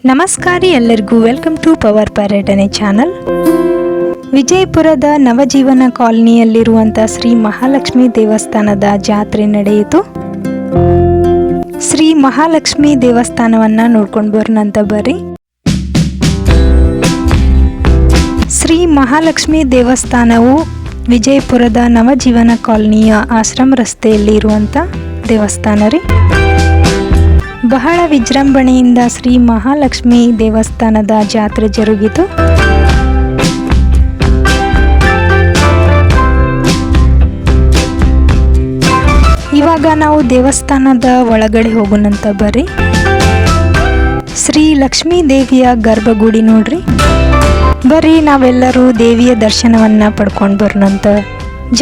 ನಮಸ್ಕಾರ ಎಲ್ಲರಿಗೂ welcome to power ಪರ್ಯಟನೆ channel. ವಿಜಯಪುರದ ನವಜೀವನ ಕಾಲನಿಯಲ್ಲಿರುವಂಥ ಶ್ರೀ ಮಹಾಲಕ್ಷ್ಮಿ ದೇವಸ್ಥಾನದ ಜಾತ್ರೆ ನಡೆಯಿತು. ಶ್ರೀ ಮಹಾಲಕ್ಷ್ಮಿ ದೇವಸ್ಥಾನವನ್ನು ನೋಡ್ಕೊಂಡು ಬರೋಣಂತ ಬರ್ರಿ. ಶ್ರೀ ಮಹಾಲಕ್ಷ್ಮಿ ದೇವಸ್ಥಾನವು ವಿಜಯಪುರದ ನವಜೀವನ ಕಾಲನಿಯ ಆಶ್ರಮ ರಸ್ತೆಯಲ್ಲಿ ಇರುವಂಥ ದೇವಸ್ಥಾನ ರೀ. ಬಹಳ ವಿಜೃಂಭಣೆಯಿಂದ ಶ್ರೀ ಮಹಾಲಕ್ಷ್ಮಿ ದೇವಸ್ಥಾನದ ಜಾತ್ರೆ ಜರುಗಿತು. ಇವಾಗ ನಾವು ದೇವಸ್ಥಾನದ ಒಳಗಡೆ ಹೋಗೋಣಂತ ಬರ್ರಿ. ಶ್ರೀ ಲಕ್ಷ್ಮೀ ದೇವಿಯ ಗರ್ಭಗುಡಿ ನೋಡ್ರಿ. ಬರ್ರಿ ನಾವೆಲ್ಲರೂ ದೇವಿಯ ದರ್ಶನವನ್ನ ಪಡ್ಕೊಂಡು ಬರೋಣಂತ.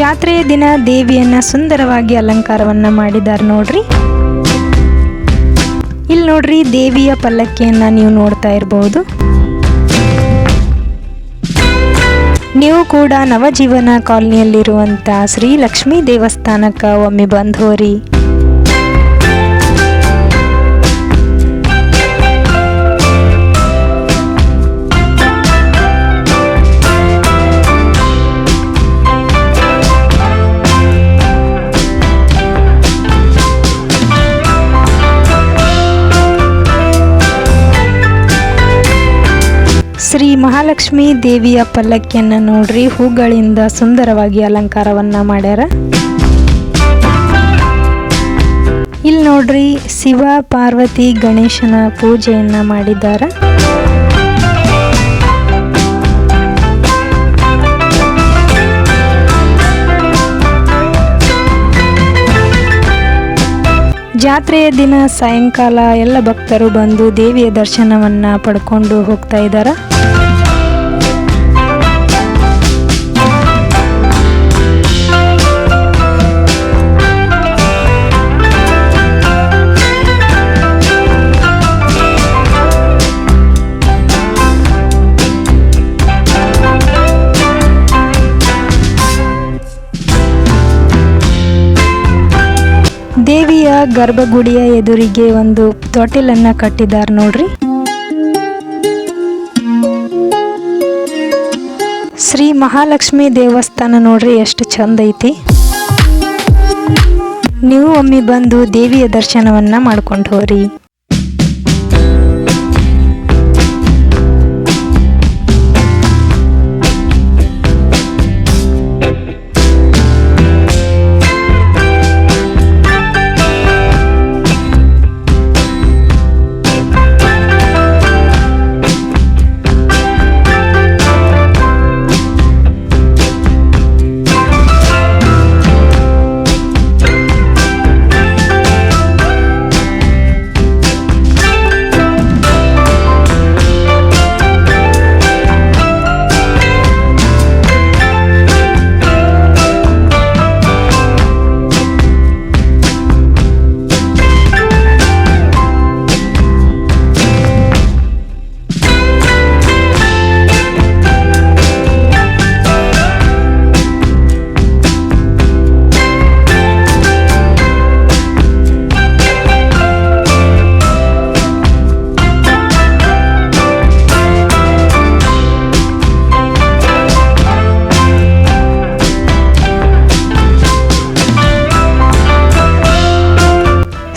ಜಾತ್ರೆಯ ದಿನ ದೇವಿಯನ್ನ ಸುಂದರವಾಗಿ ಅಲಂಕಾರವನ್ನ ಮಾಡಿದ್ದಾರೆ ನೋಡ್ರಿ. ಇಲ್ಲಿ ನೋಡ್ರಿ ದೇವಿಯ ಪಲ್ಲಕ್ಕಿಯನ್ನ ನೀವು ನೋಡ್ತಾ ಇರಬಹುದು. ನೀವು ಕೂಡ ನವಜೀವನ ಕಾಲನಿಯಲ್ಲಿರುವಂಥ ಶ್ರೀ ಲಕ್ಷ್ಮೀ ದೇವಸ್ಥಾನಕ್ಕೆ ಒಮ್ಮೆ ಬಂದು ಹೋರಿ. ಶ್ರೀ ಮಹಾಲಕ್ಷ್ಮಿ ದೇವಿಯ ಪಲ್ಲಕ್ಕಿಯನ್ನು ನೋಡ್ರಿ, ಹೂಗಳಿಂದ ಸುಂದರವಾಗಿ ಅಲಂಕಾರವನ್ನ ಮಾಡ್ಯಾರ. ಇಲ್ಲಿ ನೋಡ್ರಿ ಶಿವ ಪಾರ್ವತಿ ಗಣೇಶನ ಪೂಜೆಯನ್ನ ಮಾಡಿದ್ದಾರೆ. ಜಾತ್ರೆಯ ದಿನ ಸಾಯಂಕಾಲ ಎಲ್ಲ ಭಕ್ತರು ಬಂದು ದೇವಿಯ ದರ್ಶನವನ್ನ ಪಡ್ಕೊಂಡು ಹೋಗ್ತಾ ಇದ್ದಾರೆ. ದೇವಿಯ ಗರ್ಭಗುಡಿಯ ಎದುರಿಗೆ ಒಂದು ತೊಟ್ಟಿಲನ್ನ ಕಟ್ಟಿದ್ದಾರೆ ನೋಡ್ರಿ. ಶ್ರೀ ಮಹಾಲಕ್ಷ್ಮಿ ದೇವಸ್ಥಾನ ನೋಡ್ರಿ ಎಷ್ಟು ಚಂದ ಐತಿ. ನೀವು ಒಮ್ಮೆ ಬಂದು ದೇವಿಯ ದರ್ಶನವನ್ನ ಮಾಡ್ಕೊಂಡು ಹೋರಿ.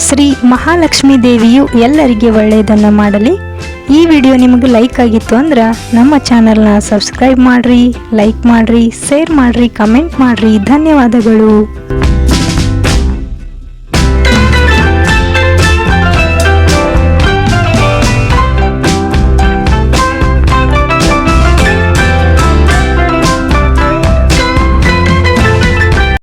ಶ್ರೀ ಮಹಾಲಕ್ಷ್ಮಿ ದೇವಿಯು ಎಲ್ಲರಿಗೆ ಒಳ್ಳೆಯದನ್ನು ಮಾಡಲಿ. ಈ ವಿಡಿಯೋ ನಿಮಗೆ ಲೈಕ್ ಆಗಿತ್ತು ಅಂದ್ರೆ ನಮ್ಮ ಚಾನಲ್ನ ಸಬ್ಸ್ಕ್ರೈಬ್ ಮಾಡಿರಿ, ಲೈಕ್ ಮಾಡಿರಿ, ಶೇರ್ ಮಾಡಿರಿ, ಕಮೆಂಟ್ ಮಾಡಿರಿ. ಧನ್ಯವಾದಗಳು.